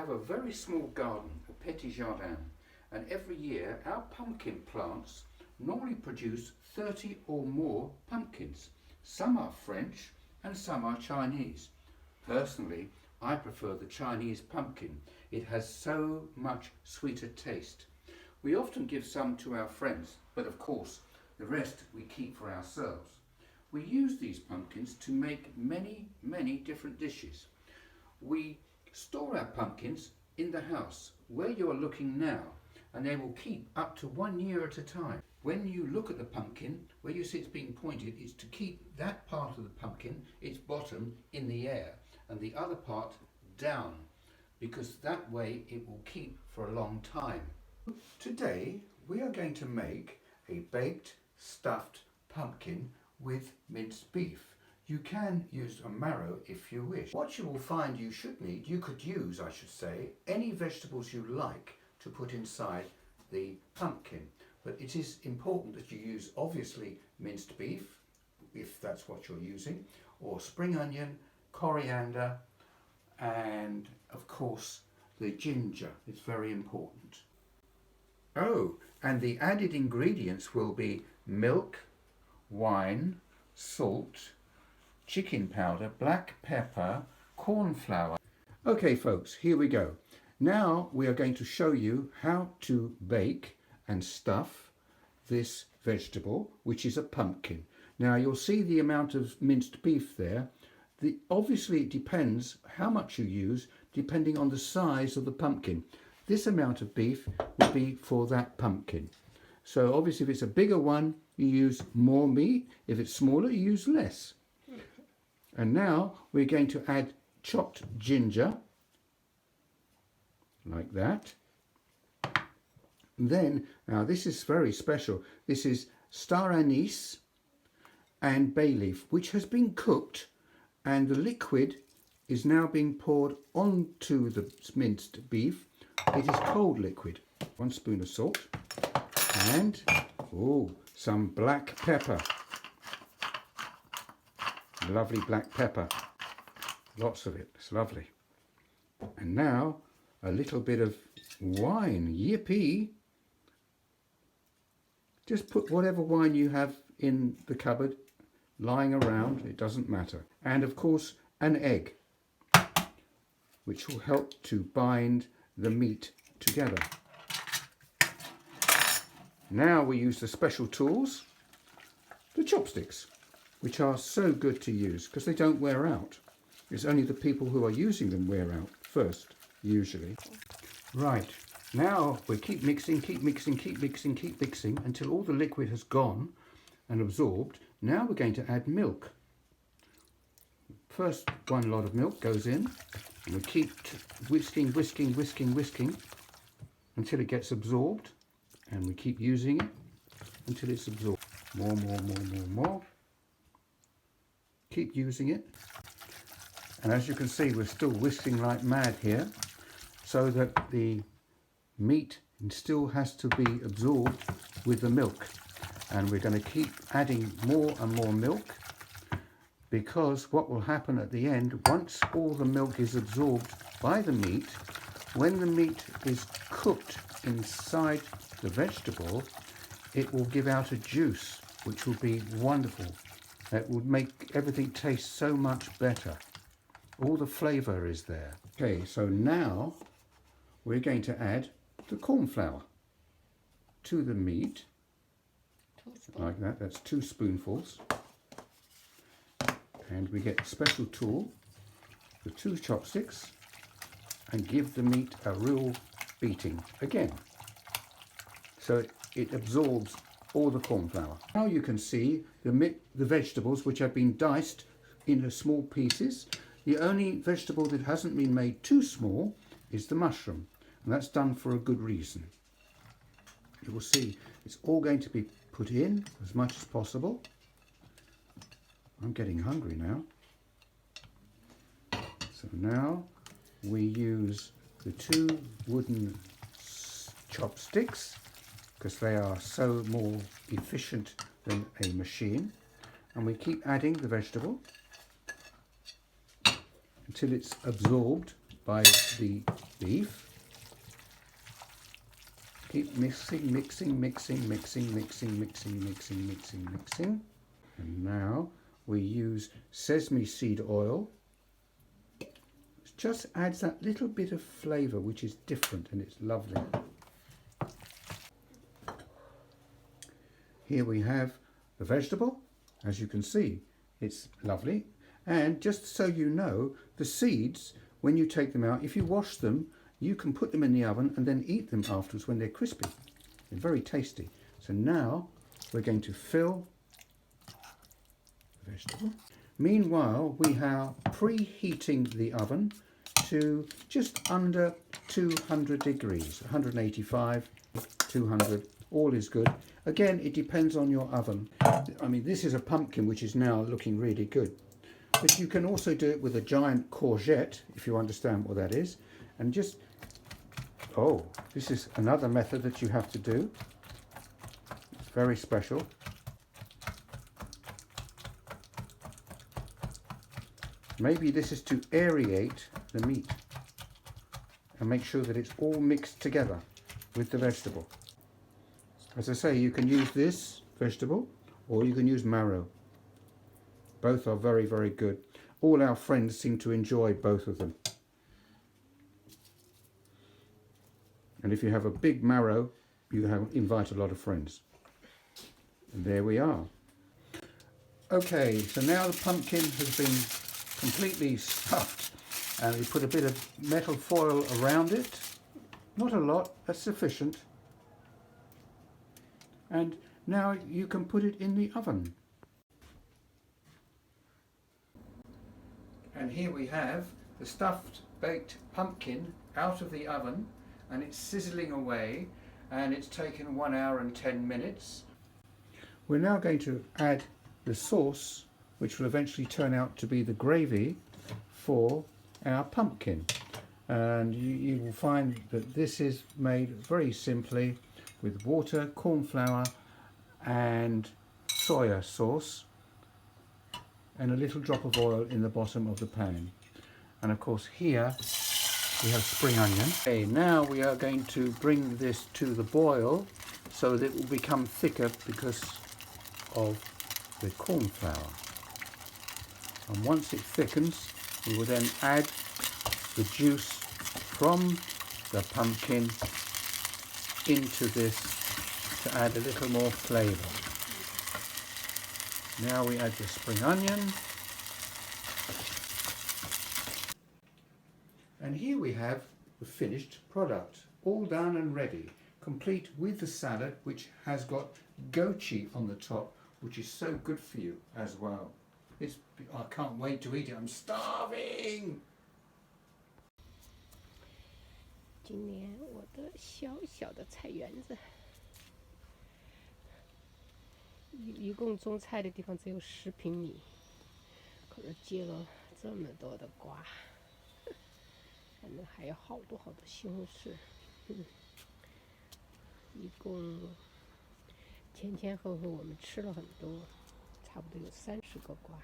have a very small garden, a petit jardin, and every year our pumpkin plants normally produce 30 or more pumpkins. Some are French and some are Chinese. Personally, I prefer the Chinese pumpkin. It has so much sweeter taste. We often give some to our friends, but of course the rest we keep for ourselves. We use these pumpkins to make many different dishes. We store our pumpkins in the house where you are looking now, and they will keep up to 1 year at a time. When you look at the pumpkin, where you see it's being pointed, is to keep that part of the pumpkin, its bottom, in the air and the other part down, because that way it will keep for a long time. Today we are going to make a baked stuffed pumpkin with minced beef. You can use a marrow if you wish. What you will find you should need, you could use, I should say, any vegetables you like to put inside the pumpkin. But it is important that you use, obviously, minced beef, if that's what you're using, or spring onion, coriander, and of course the ginger. It's very important. Oh, and the added ingredients will be milk, wine, salt, chicken powder, black pepper, corn flour. Okay folks, here we go. Now we are going to show you how to bake and stuff this vegetable, which is a pumpkin. Now you'll see the amount of minced beef there. Obviously it depends how much you use depending on the size of the pumpkin. This amount of beef will be for that pumpkin. So obviously if it's a bigger one, you use more meat. If it's smaller, you use less. And now we're going to add chopped ginger, like that. Then, now this is very special. This is star anise and bay leaf, which has been cooked, and the liquid is now being poured onto the minced beef. It is cold liquid. 1 spoon of salt and some black pepper. Lovely black pepper. Lots of it. It's lovely. And now a little bit of wine. Yippee! Just put whatever wine you have in the cupboard lying around. It doesn't matter. And of course an egg, which will help to bind the meat together. Now we use the special tools, the chopsticks, which are so good to use because they don't wear out. It's only the people who are using them wear out first, usually. Right, now we keep mixing until all the liquid has gone and absorbed. Now we're going to add milk. First, 1 lot of milk goes in, and we keep whisking until it gets absorbed, and we keep using it until it's absorbed. More. Keep using it, and as you can see, we're still whisking like mad here, so that the meat still has to be absorbed with the milk. And we're going to keep adding more and more milk, because what will happen at the end, once all the milk is absorbed by the meat, when the meat is cooked inside the vegetable, it will give out a juice which will be wonderful. It will make everything taste so much better. All the flavour is there. Okay, so now we're going to add the corn flour to the meat. Like that. That's 2 spoonfuls. And we get a special tool, the 2 chopsticks, and give the meat a real beating again, so it absorbs all the corn flour. Now you can see the vegetables, which have been diced into small pieces. The only vegetable that hasn't been made too small is the mushroom, and that's done for a good reason. You will see it's all going to be put in as much as possible. I'm getting hungry now. So now we use the 2 wooden chopsticks, because they are so more efficient than a machine, and we keep adding the vegetable until it's absorbed by the beef. Keep mixing, mixing, mixing, mixing, mixing, mixing, mixing, mixing, mixing. And now we use sesame seed oil. It just adds that little bit of flavour which is different, and it's lovely. Here we have the vegetable. As you can see, it's lovely. And just so you know, the seeds, when you take them out, if you wash them, you can put them in the oven and then eat them afterwards when they're crispy. They're very tasty. So now we're going to fill the vegetable. Meanwhile, we are preheating the oven to just under 200 degrees, 185, 200, all is good. Again, it depends on your oven. I mean, this is a pumpkin which is now looking really good. But you can also do it with a giant courgette, if you understand what that is. And just, oh, this is another method that you have to do. It's very special. Maybe this is to aerate the meat and make sure that it's all mixed together with the vegetable. As I say, you can use this vegetable or you can use marrow. Both are very, very good. All our friends seem to enjoy both of them. And if you have a big marrow, you invite a lot of friends. And there we are. Okay, so now the pumpkin has been completely stuffed, and we put a bit of metal foil around it. Not a lot, that's sufficient. And now you can put it in the oven. And here we have the stuffed baked pumpkin out of the oven, and it's sizzling away, and it's taken 1 hour and 10 minutes. We're now going to add the sauce, which will eventually turn out to be the gravy for our pumpkin. And you will find that this is made very simply with water, corn flour and soya sauce, and a little drop of oil in the bottom of the pan. And of course here we have spring onion. Okay, now we are going to bring this to the boil so that it will become thicker because of the corn flour. And once it thickens, we will then add the juice from the pumpkin into this to add a little more flavour. Now we add the spring onion. And here we have the finished product, all done and ready, complete with the salad, which has got goji on the top, which is so good for you as well. I can't wait to eat it, I'm starving! 今年我的小小的菜园子，一共种菜的地方只有10平米，可是结了这么多的瓜，反正还有好多好多西红柿，一共前后后我们吃了很多，差不多有30个瓜。